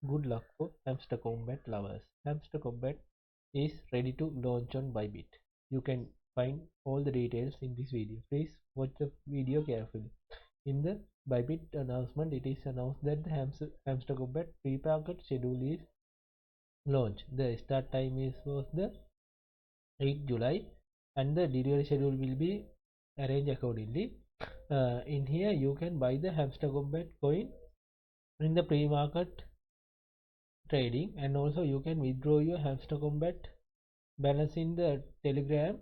Good luck for Hamster Kombat lovers. Hamster Kombat is ready to launch on Bybit. You can find all the details in this video. Please watch the video carefully. In the Bybit announcement, it is announced that the Hamster Kombat pre-market schedule is launched. The start time was the 8th July and the delivery schedule will be arranged accordingly. In here you can buy the Hamster Kombat coin in the pre-market trading, and also you can withdraw your Hamster Kombat balance in the Telegram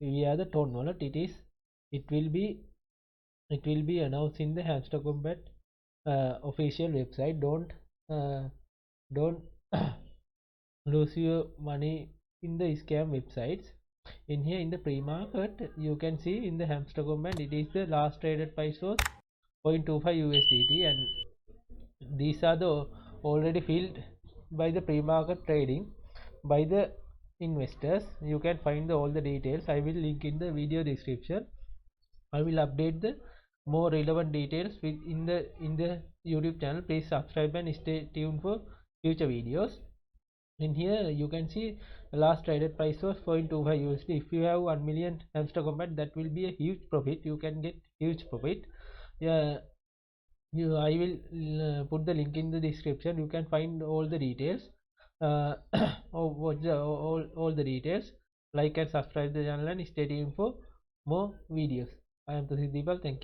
via the Tone wallet. It will be announced in the Hamster Kombat official website. Don't lose your money in the scam websites. In here in the pre-market you can see in the Hamster Kombat it is the last traded price was 0.25 USDT, and these are the already filled by the pre-market trading by the investors. You can find all the details. I will link in the video description. I will update the more relevant details in the YouTube channel. Please subscribe and stay tuned for future videos. In here you can see the last traded price was 0.25 USD. If you have 1 million Hamster Kombat, that will be a huge profit. You can get huge profit. Yeah, I will put the link in the description. You can find all the details. All the details. Like and subscribe the channel and stay tuned for more videos. I am Deepal. Thank you.